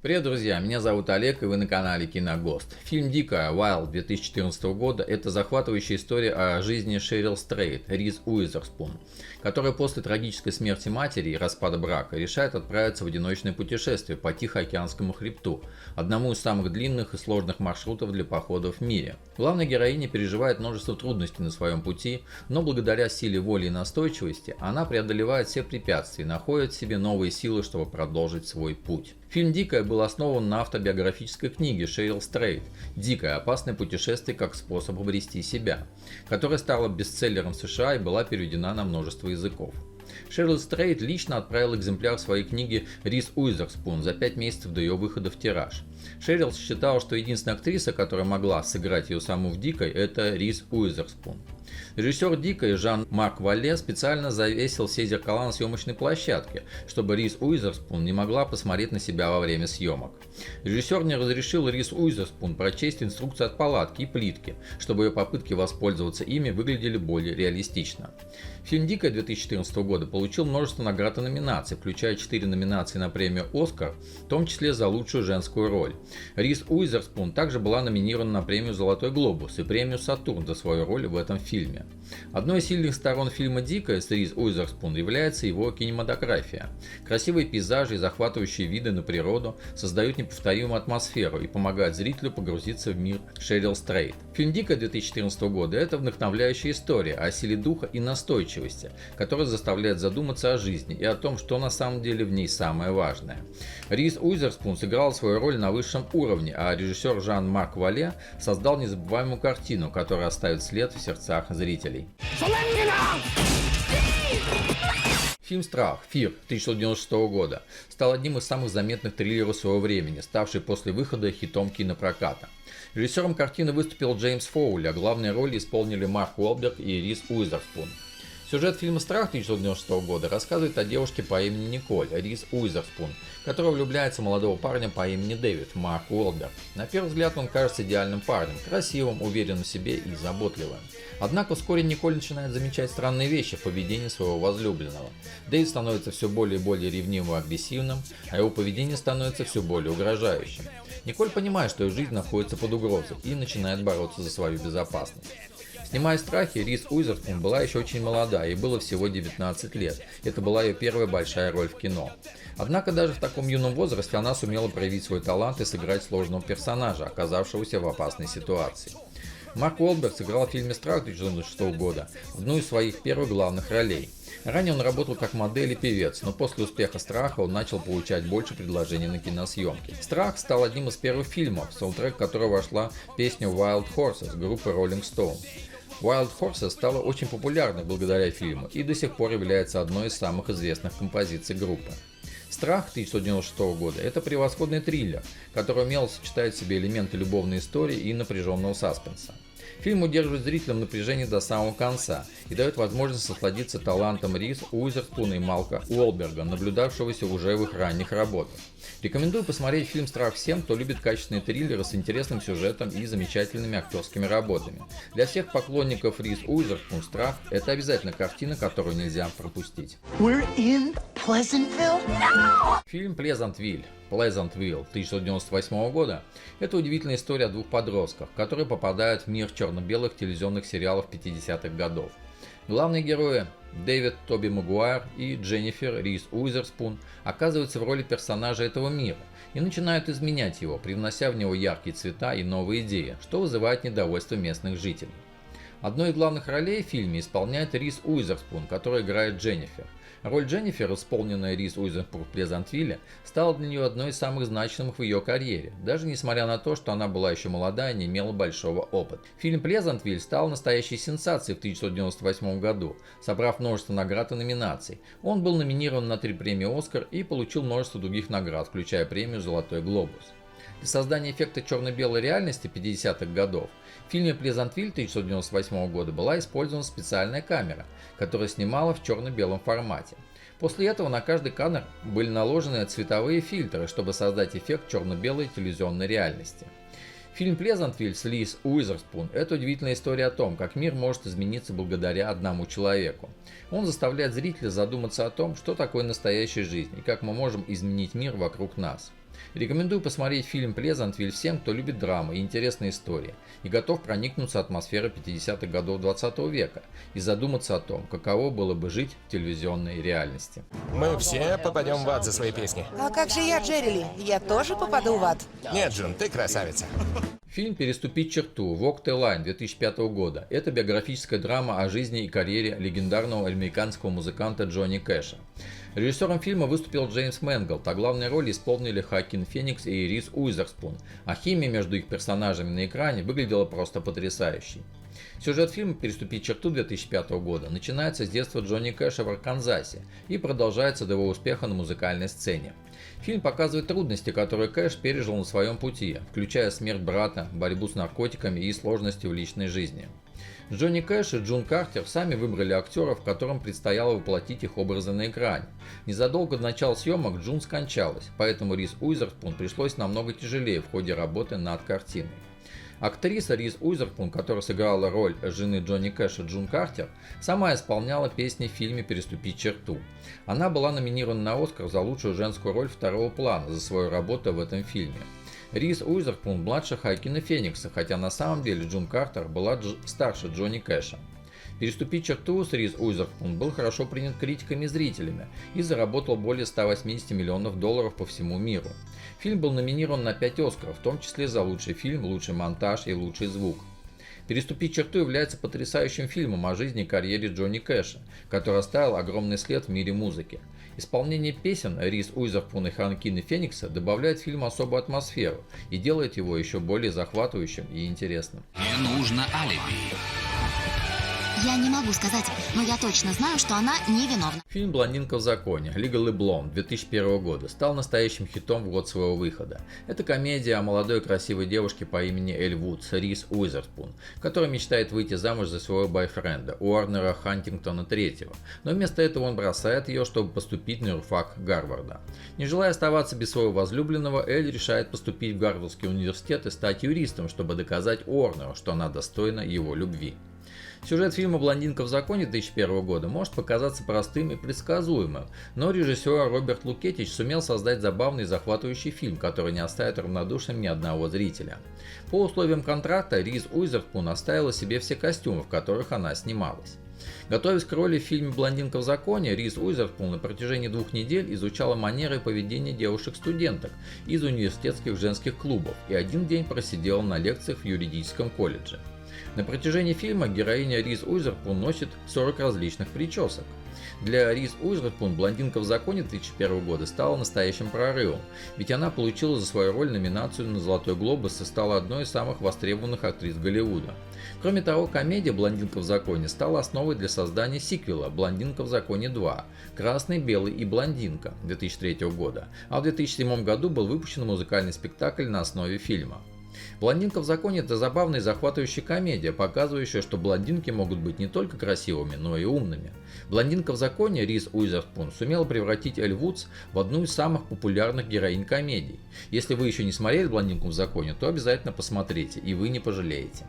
Привет, друзья! Меня зовут Олег, и вы на канале Киногост. Фильм «Дикая» Wild 2014 года – это захватывающая история о жизни Шерил Стрейт, Риз Уизерспун, которая после трагической смерти матери и распада брака решает отправиться в одиночное путешествие по Тихоокеанскому хребту, одному из самых длинных и сложных маршрутов для походов в мире. Главная героиня переживает множество трудностей на своем пути, но благодаря силе воли и настойчивости она преодолевает все препятствия и находит в себе новые силы, чтобы продолжить свой путь. Фильм «Дикая» был основан на автобиографической книге Шерил Стрейт «Дикое. Опасное путешествие как способ обрести себя», которая стала бестселлером в США и была переведена на множество языков. Шерил Стрейт лично отправил экземпляр своей книги Риз Уизерспун за 5 месяцев до ее выхода в тираж. Шерил считала, что единственная актриса, которая могла сыграть ее саму в «Дикой», это Риз Уизерспун. Режиссер «Дикой» Жан-Марк Валле специально завесил все зеркала на съемочной площадке, чтобы Риз Уизерспун не могла посмотреть на себя во время съемок. Режиссер не разрешил Риз Уизерспун прочесть инструкции от палатки и плитки, чтобы ее попытки воспользоваться ими выглядели более реалистично. Фильм «Дикая» 2014 года получил множество наград и номинаций, включая 4 номинации на премию «Оскар», в том числе за лучшую женскую роль. Риз Уизерспун также была номинирована на премию «Золотой глобус» и премию «Сатурн» за свою роль в этом фильме. Одной из сильных сторон фильма «Дикая» с Риз Уизерспун является его кинематография. Красивые пейзажи и захватывающие виды на природу создают неповторимую атмосферу и помогают зрителю погрузиться в мир Шерил Стрейт. Фильм «Дикая» 2014 года – это вдохновляющая история о силе духа и настойчивости, которая заставляет задуматься о жизни и о том, что на самом деле в ней самое важное. Риз Уизерспун сыграла свою роль на высшем уровне, а режиссер Жан-Марк Валле создал незабываемую картину, которая оставит след в сердцах зрителей. Фильм «Страх» Fear 1996 года стал одним из самых заметных триллеров своего времени, ставший после выхода хитом кинопроката. Режиссером картины выступил Джеймс Фоули, а главные роли исполнили Марк Уолберг и Риз Уизерспун. Сюжет фильма «Страх» 1996 года рассказывает о девушке по имени Николь, Риз Уизерспун, которая влюбляется в молодого парня по имени Дэвид, Марк Уолберг. На первый взгляд он кажется идеальным парнем, красивым, уверенным в себе и заботливым. Однако вскоре Николь начинает замечать странные вещи в поведении своего возлюбленного. Дэвид становится все более и более ревнивым и агрессивным, а его поведение становится все более угрожающим. Николь понимает, что ее жизнь находится под угрозой и начинает бороться за свою безопасность. Снимая «Страхи», Риз Уизерспун была еще очень молода, ей было всего 19 лет. Это была ее первая большая роль в кино. Однако даже в таком юном возрасте она сумела проявить свой талант и сыграть сложного персонажа, оказавшегося в опасной ситуации. Марк Уолберг сыграл в фильме «Страх» 2006 года одну из своих первых главных ролей. Ранее он работал как модель и певец, но после успеха «Страха» он начал получать больше предложений на киносъемки. «Страх» стал одним из первых фильмов, в саундтрек которого вошла песня «Wild Horses» группы Rolling Stone. Wild Horses стала очень популярной благодаря фильму и до сих пор является одной из самых известных композиций группы. «Страх» 1996 года – это превосходный триллер, который умело сочетает в себе элементы любовной истории и напряженного саспенса. Фильм удерживает зрителя в напряжении до самого конца и дает возможность насладиться талантом Риз Уизерспун и Марка Уолберга, наблюдавшегося уже в их ранних работах. Рекомендую посмотреть фильм «Страх» всем, кто любит качественные триллеры с интересным сюжетом и замечательными актерскими работами. Для всех поклонников Риз Уизерспун «Страх» – это обязательно картина, которую нельзя пропустить. Фильм «Плезантвиль» 1998 года – это удивительная история о двух подростках, которые попадают в мир черно-белых телевизионных сериалов 50-х годов. Главные герои Дэвид Тоби Магуайр и Дженнифер Риз Уизерспун оказываются в роли персонажа этого мира и начинают изменять его, привнося в него яркие цвета и новые идеи, что вызывает недовольство местных жителей. Одной из главных ролей в фильме исполняет Риз Уизерспун, которая играет Дженнифер. Роль Дженнифер, исполненная Риз Уизерспун в «Плезантвилле», стала для нее одной из самых значимых в ее карьере, даже несмотря на то, что она была еще молода и не имела большого опыта. Фильм «Плезантвиль» стал настоящей сенсацией в 1998 году, собрав множество наград и номинаций. Он был номинирован на 3 премии «Оскар» и получил множество других наград, включая премию «Золотой глобус». Для создания эффекта черно-белой реальности 50-х годов в фильме «Плезантвиль» 1998 года была использована специальная камера, которая снимала в черно-белом формате. После этого на каждый кадр были наложены цветовые фильтры, чтобы создать эффект черно-белой телевизионной реальности. Фильм «Плезантвиль» с Риз Уизерспун – это удивительная история о том, как мир может измениться благодаря одному человеку. Он заставляет зрителя задуматься о том, что такое настоящая жизнь и как мы можем изменить мир вокруг нас. Рекомендую посмотреть фильм «Плезантвиль» всем, кто любит драмы и интересные истории, и готов проникнуться атмосферой 50-х годов 20 века и задуматься о том, каково было бы жить в телевизионной реальности. Мы все попадем в ад за свои песни. А как же я, Джерри? Я тоже попаду в ад? Нет, Джун, ты красавица. Фильм «Переступить черту» Walk the Line 2005 года – это биографическая драма о жизни и карьере легендарного американского музыканта Джонни Кэша. Режиссером фильма выступил Джеймс Мэнголд, а главные роли исполнили Хоакин Феникс и Риз Уизерспун, а химия между их персонажами на экране выглядела просто потрясающей. Сюжет фильма «Переступить черту» 2005 года начинается с детства Джонни Кэша в Арканзасе и продолжается до его успеха на музыкальной сцене. Фильм показывает трудности, которые Кэш пережил на своем пути, включая смерть брата, борьбу с наркотиками и сложности в личной жизни. Джонни Кэш и Джун Картер сами выбрали актеров, которым предстояло воплотить их образы на экране. Незадолго до начала съемок Джун скончалась, поэтому Риз Уизерспун пришлось намного тяжелее в ходе работы над картиной. Актриса Риз Уизерспун, которая сыграла роль жены Джонни Кэша Джун Картер, сама исполняла песни в фильме «Переступить черту». Она была номинирована на «Оскар» за лучшую женскую роль второго плана за свою работу в этом фильме. Риз Уизерспун младше Хоакина Феникса, хотя на самом деле Джун Картер была старше Джонни Кэша. «Переступить черту» с Риз Уизерспун был хорошо принят критиками и зрителями и заработал более 180 миллионов долларов по всему миру. Фильм был номинирован на 5 Оскаров, в том числе за лучший фильм, лучший монтаж и лучший звук. «Переступить черту» является потрясающим фильмом о жизни и карьере Джонни Кэша, который оставил огромный след в мире музыки. Исполнение песен Риз Уизерспун и Хоакина Феникса добавляет фильму особую атмосферу и делает его еще более захватывающим и интересным. Мне нужно алиби. Я не могу сказать, но я точно знаю, что она невиновна. Фильм «Блондинка в законе» Legally Blonde 2001 года стал настоящим хитом в год своего выхода. Это комедия о молодой красивой девушке по имени Эль Вудс, Риз Уизерспун, которая мечтает выйти замуж за своего бойфренда, Уорнера Хантингтона III, но вместо этого он бросает ее, чтобы поступить на юрфак Гарварда. Не желая оставаться без своего возлюбленного, Эль решает поступить в Гарвардский университет и стать юристом, чтобы доказать Уорнеру, что она достойна его любви. Сюжет фильма «Блондинка в законе» 2001 года может показаться простым и предсказуемым, но режиссер Роберт Лукетич сумел создать забавный и захватывающий фильм, который не оставит равнодушным ни одного зрителя. По условиям контракта Риз Уизерспун оставила себе все костюмы, в которых она снималась. Готовясь к роли в фильме «Блондинка в законе», Риз Уизерспун на протяжении 2 недель изучала манеры и поведение девушек-студенток из университетских женских клубов и один день просидела на лекциях в юридическом колледже. На протяжении фильма героиня Риз Уизерспун носит 40 различных причесок. Для Риз Уизерспун «Блондинка в законе» 2001 года стала настоящим прорывом, ведь она получила за свою роль номинацию на «Золотой глобус» и стала одной из самых востребованных актрис Голливуда. Кроме того, комедия «Блондинка в законе» стала основой для создания сиквела «Блондинка в законе 2. Красный, белый и блондинка» 2003 года, а в 2007 году был выпущен музыкальный спектакль на основе фильма. «Блондинка в законе» – это забавная и захватывающая комедия, показывающая, что блондинки могут быть не только красивыми, но и умными. «Блондинка в законе» Риз Уизерспун сумела превратить Эль Вудс в одну из самых популярных героинь комедий. Если вы еще не смотрели «Блондинку в законе», то обязательно посмотрите, и вы не пожалеете.